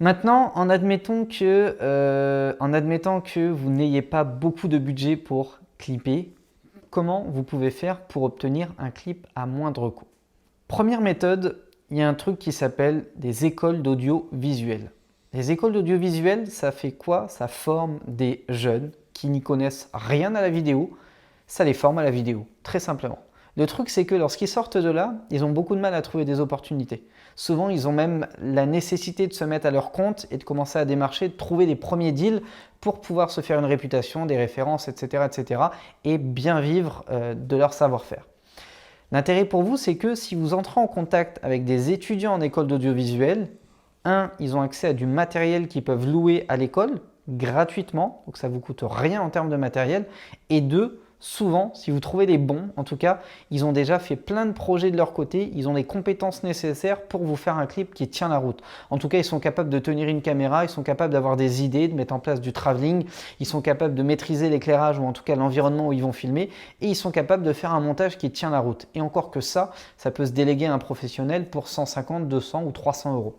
Maintenant, en admettant que vous n'ayez pas beaucoup de budget pour clipper, comment vous pouvez faire pour obtenir un clip à moindre coût? Première méthode, il y a un truc qui s'appelle des écoles d'audiovisuel. Les écoles d'audiovisuel, ça fait quoi? Ça forme des jeunes qui n'y connaissent rien à la vidéo, ça les forme à la vidéo, très simplement. Le truc, c'est que lorsqu'ils sortent de là, ils ont beaucoup de mal à trouver des opportunités. Souvent, ils ont même la nécessité de se mettre à leur compte et de commencer à démarcher, de trouver des premiers deals pour pouvoir se faire une réputation, des références, etc. etc. et bien vivre de leur savoir-faire. L'intérêt pour vous, c'est que si vous entrez en contact avec des étudiants en école d'audiovisuel, ils ont accès à du matériel qu'ils peuvent louer à l'école gratuitement, donc ça ne vous coûte rien en termes de matériel, et deux, souvent, si vous trouvez les bons, en tout cas, ils ont déjà fait plein de projets de leur côté, ils ont les compétences nécessaires pour vous faire un clip qui tient la route. En tout cas, ils sont capables de tenir une caméra, ils sont capables d'avoir des idées, de mettre en place du travelling, ils sont capables de maîtriser l'éclairage ou en tout cas l'environnement où ils vont filmer et ils sont capables de faire un montage qui tient la route. Et encore que ça peut se déléguer à un professionnel pour 150, 200 ou 300 euros.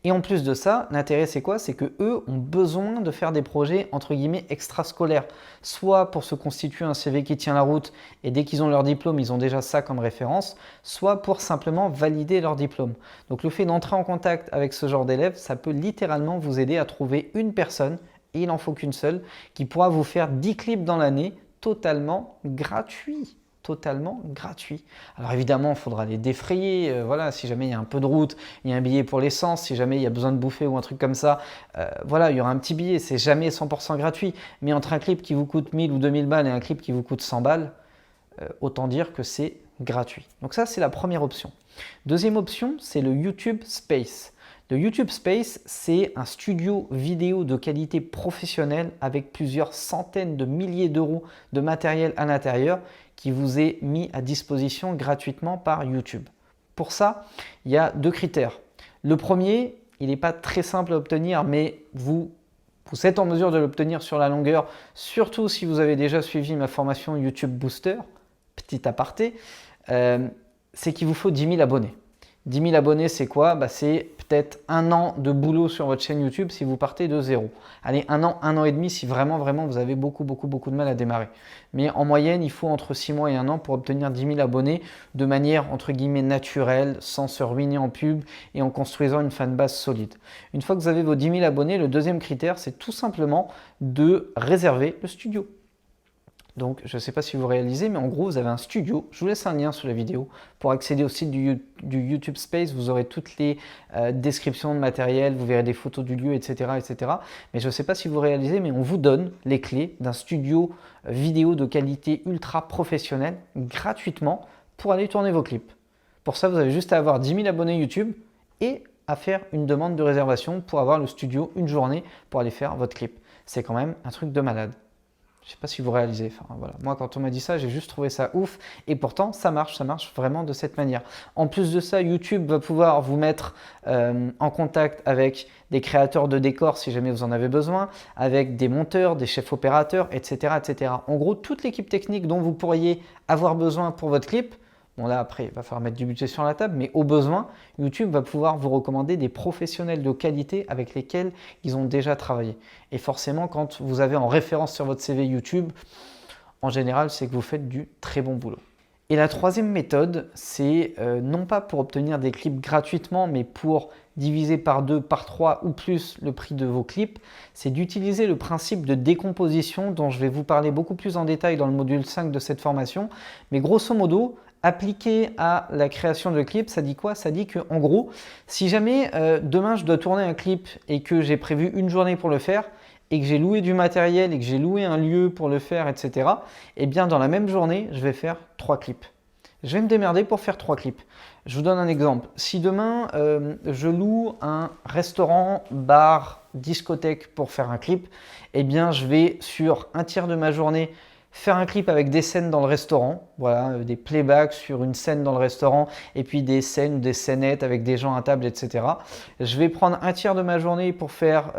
Et en plus de ça, l'intérêt c'est quoi? C'est qu'eux ont besoin de faire des projets entre guillemets extrascolaires, soit pour se constituer un CV qui tient la route et dès qu'ils ont leur diplôme, ils ont déjà ça comme référence, soit pour simplement valider leur diplôme. Donc le fait d'entrer en contact avec ce genre d'élèves, ça peut littéralement vous aider à trouver une personne, et il n'en faut qu'une seule, qui pourra vous faire 10 clips dans l'année totalement gratuits. Totalement gratuit. Alors évidemment, il faudra les défrayer. Voilà, si jamais il y a un peu de route, il y a un billet pour l'essence. Si jamais il y a besoin de bouffer ou un truc comme ça, voilà, il y aura un petit billet. C'est jamais 100% gratuit. Mais entre un clip qui vous coûte 1000 ou 2000 balles et un clip qui vous coûte 100 balles, autant dire que c'est gratuit. Donc ça, c'est la première option. Deuxième option, c'est le YouTube Space. Le YouTube Space, c'est un studio vidéo de qualité professionnelle avec plusieurs centaines de milliers d'euros de matériel à l'intérieur qui vous est mis à disposition gratuitement par YouTube. Pour ça, il y a deux critères. Le premier, il n'est pas très simple à obtenir, mais vous êtes en mesure de l'obtenir sur la longueur, surtout si vous avez déjà suivi ma formation YouTube Booster, petit aparté, c'est qu'il vous faut 10 000 abonnés. 10 000 abonnés, c'est quoi? C'est peut-être un an de boulot sur votre chaîne YouTube si vous partez de zéro. Allez, un an et demi si vraiment vous avez beaucoup de mal à démarrer. Mais en moyenne, il faut entre 6 mois et un an pour obtenir 10 000 abonnés de manière entre guillemets naturelle, sans se ruiner en pub et en construisant une fanbase solide. Une fois que vous avez vos 10 000 abonnés, le deuxième critère, c'est tout simplement de réserver le studio. Donc, je ne sais pas si vous réalisez, mais en gros, vous avez un studio. Je vous laisse un lien sous la vidéo pour accéder au site du YouTube Space. Vous aurez toutes les descriptions de matériel, vous verrez des photos du lieu, etc. etc. Mais je ne sais pas si vous réalisez, mais on vous donne les clés d'un studio vidéo de qualité ultra professionnelle gratuitement pour aller tourner vos clips. Pour ça, vous avez juste à avoir 10 000 abonnés YouTube et à faire une demande de réservation pour avoir le studio une journée pour aller faire votre clip. C'est quand même un truc de malade. Je ne sais pas si vous réalisez. Enfin, voilà. Moi, quand on m'a dit ça, j'ai juste trouvé ça ouf. Et pourtant, ça marche vraiment de cette manière. En plus de ça, YouTube va pouvoir vous mettre en contact avec des créateurs de décors si jamais vous en avez besoin, avec des monteurs, des chefs opérateurs, etc. etc. En gros, toute l'équipe technique dont vous pourriez avoir besoin pour votre clip. Bon là après, il va falloir mettre du budget sur la table, mais au besoin, YouTube va pouvoir vous recommander des professionnels de qualité avec lesquels ils ont déjà travaillé. Et forcément, quand vous avez en référence sur votre CV YouTube, en général, c'est que vous faites du très bon boulot. Et la troisième méthode, c'est non pas pour obtenir des clips gratuitement, mais pour diviser par 2, par 3 ou plus le prix de vos clips, c'est d'utiliser le principe de décomposition dont je vais vous parler beaucoup plus en détail dans le module 5 de cette formation. Mais grosso modo, appliqué à la création de clips, ça dit quoi? Ça dit que en gros, si jamais demain je dois tourner un clip et que j'ai prévu une journée pour le faire et que j'ai loué du matériel et que j'ai loué un lieu pour le faire, etc., eh bien dans la même journée, je vais faire 3 clips. Je vais me démerder pour faire 3 clips. Je vous donne un exemple. Si demain, je loue un restaurant, bar, discothèque pour faire un clip, eh bien je vais sur un tiers de ma journée faire un clip avec des scènes dans le restaurant, voilà, des playbacks sur une scène dans le restaurant et puis des scènes ou des scénettes avec des gens à table, etc. Je vais prendre un tiers de ma journée pour faire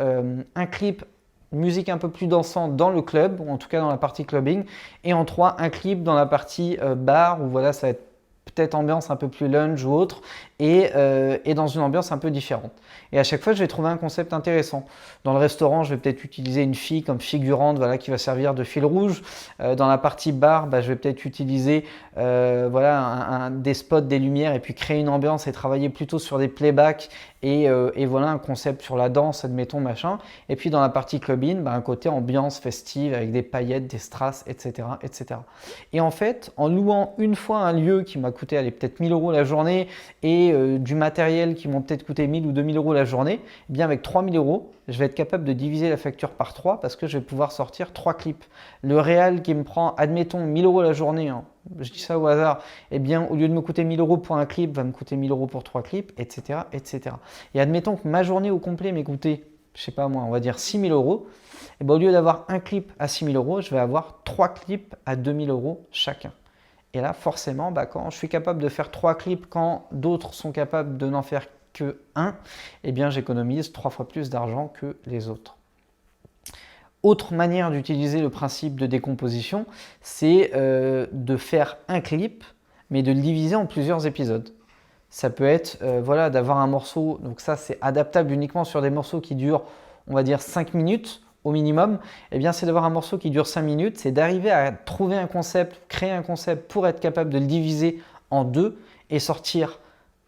un clip musique un peu plus dansante dans le club, ou en tout cas dans la partie clubbing, et en 3, un clip dans la partie bar où voilà, ça va être peut-être ambiance un peu plus lunch ou autre, et dans une ambiance un peu différente. Et à chaque fois, je vais trouver un concept intéressant. Dans le restaurant, je vais peut-être utiliser une fille comme figurante, voilà, qui va servir de fil rouge. Dans la partie bar, je vais peut-être utiliser voilà, des spots, des lumières, et puis créer une ambiance et travailler plutôt sur des playbacks et voilà un concept sur la danse, admettons, machin. Et puis dans la partie clubbing, un côté ambiance festive avec des paillettes, des strass, etc., etc. Et en fait, en louant une fois un lieu qui m'a coûté peut-être 1000 € la journée et du matériel qui m'ont peut-être coûté 1000 ou 2000 € la journée, eh bien avec 3000 €, je vais être capable de diviser la facture par 3 parce que je vais pouvoir sortir 3 clips. Le réal qui me prend, admettons, 1000 € la journée, hein, je dis ça au hasard, eh bien au lieu de me coûter 1000 € pour un clip, va me coûter 1000 € pour 3 clips, etc., etc. Et admettons que ma journée au complet m'ait coûté, je sais pas moi, on va dire 6000 €, et bien au lieu d'avoir un clip à 6000 €, je vais avoir 3 clips à 2000 € chacun. Et là, forcément, quand je suis capable de faire 3 clips quand d'autres sont capables de n'en faire que un, eh bien j'économise 3 fois plus d'argent que les autres. Autre manière d'utiliser le principe de décomposition, c'est de faire un clip, mais de le diviser en plusieurs épisodes. Ça peut être voilà, d'avoir un morceau, donc ça c'est adaptable uniquement sur des morceaux qui durent, on va dire 5 minutes au minimum. Eh bien c'est d'avoir un morceau qui dure 5 minutes, c'est d'arriver à trouver un concept, créer un concept pour être capable de le diviser en deux et sortir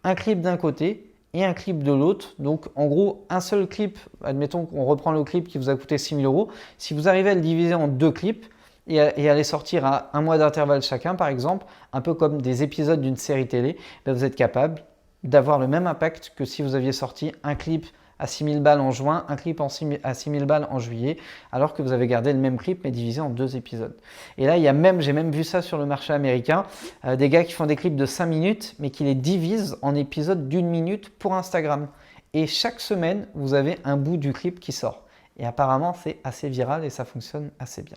un clip d'un côté et un clip de l'autre. Donc en gros, un seul clip, admettons qu'on reprend le clip qui vous a coûté 6000 €, si vous arrivez à le diviser en 2 clips et à les sortir à un mois d'intervalle chacun par exemple, un peu comme des épisodes d'une série télé, vous êtes capable d'avoir le même impact que si vous aviez sorti un clip à 6000 balles en juin, un clip à 6000 balles en juillet, alors que vous avez gardé le même clip mais divisé en 2 épisodes. Et là, j'ai même vu ça sur le marché américain, des gars qui font des clips de 5 minutes mais qui les divisent en épisodes d'1 minute pour Instagram. Et chaque semaine, vous avez un bout du clip qui sort. Et apparemment, c'est assez viral et ça fonctionne assez bien.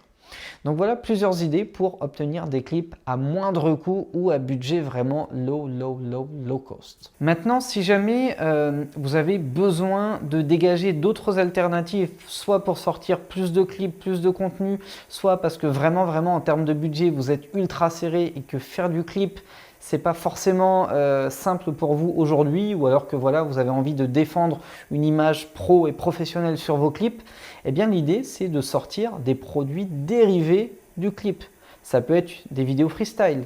Donc voilà plusieurs idées pour obtenir des clips à moindre coût ou à budget vraiment low cost. Maintenant, si jamais vous avez besoin de dégager d'autres alternatives, soit pour sortir plus de clips, plus de contenu, soit parce que vraiment en termes de budget, vous êtes ultra serré et que faire du clip, c'est pas forcément simple pour vous aujourd'hui, ou alors que voilà, vous avez envie de défendre une image pro et professionnelle sur vos clips, eh bien l'idée c'est de sortir des produits dérivés du clip. Ça peut être des vidéos freestyle,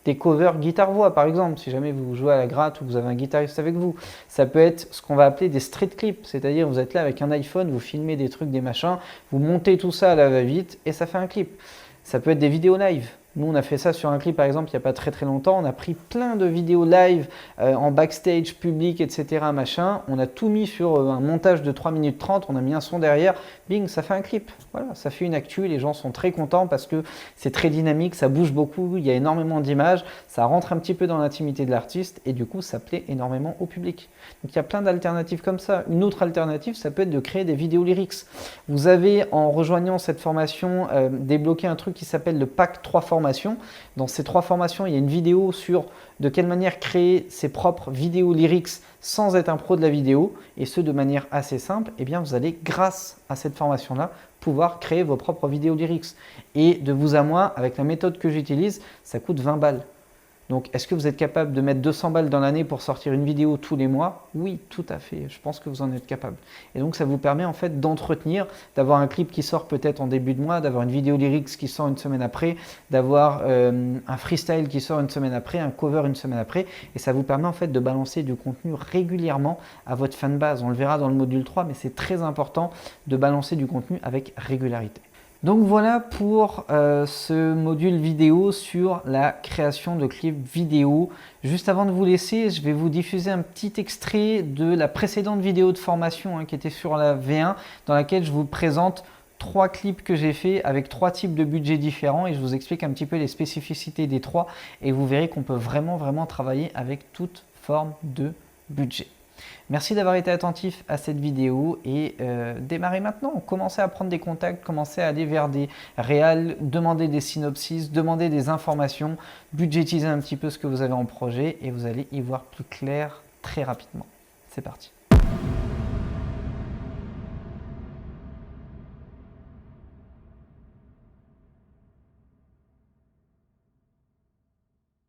des covers guitare-voix par exemple, si jamais vous jouez à la gratte ou vous avez un guitariste avec vous. Ça peut être ce qu'on va appeler des street clips, c'est-à-dire vous êtes là avec un iPhone, vous filmez des trucs, des machins, vous montez tout ça à la va-vite et ça fait un clip. Ça peut être des vidéos live. Nous, on a fait ça sur un clip, par exemple, il n'y a pas très longtemps. On a pris plein de vidéos live en backstage, public, etc. Machin. On a tout mis sur un montage de 3 minutes 30. On a mis un son derrière. Bing, ça fait un clip. Voilà, ça fait une actu. Les gens sont très contents parce que c'est très dynamique, ça bouge beaucoup, il y a énormément d'images. Ça rentre un petit peu dans l'intimité de l'artiste et du coup, ça plaît énormément au public. Donc, il y a plein d'alternatives comme ça. Une autre alternative, ça peut être de créer des vidéos lyrics. Vous avez, en rejoignant cette formation, débloqué un truc qui s'appelle le pack 3 formations. Dans ces 3 formations, il y a une vidéo sur de quelle manière créer ses propres vidéos lyrics sans être un pro de la vidéo, et ce de manière assez simple. Eh bien, vous allez, grâce à cette formation-là, pouvoir créer vos propres vidéos lyrics. Et de vous à moi, avec la méthode que j'utilise, ça coûte 20 balles. Donc, est-ce que vous êtes capable de mettre 200 balles dans l'année pour sortir une vidéo tous les mois? Oui, tout à fait. Je pense que vous en êtes capable. Et donc, ça vous permet en fait d'entretenir, d'avoir un clip qui sort peut-être en début de mois, d'avoir une vidéo lyrics qui sort une semaine après, d'avoir un freestyle qui sort une semaine après, un cover une semaine après. Et ça vous permet en fait de balancer du contenu régulièrement à votre fanbase. On le verra dans le module 3, mais c'est très important de balancer du contenu avec régularité. Donc voilà pour ce module vidéo sur la création de clips vidéo. Juste avant de vous laisser, je vais vous diffuser un petit extrait de la précédente vidéo de formation qui était sur la V1, dans laquelle je vous présente 3 clips que j'ai fait avec 3 types de budgets différents et je vous explique un petit peu les spécificités des 3 et vous verrez qu'on peut vraiment travailler avec toute forme de budget. Merci d'avoir été attentif à cette vidéo et démarrez maintenant. Commencez à prendre des contacts, commencez à aller vers des réals, demandez des synopsis, demandez des informations, budgétisez un petit peu ce que vous avez en projet et vous allez y voir plus clair très rapidement. C'est parti.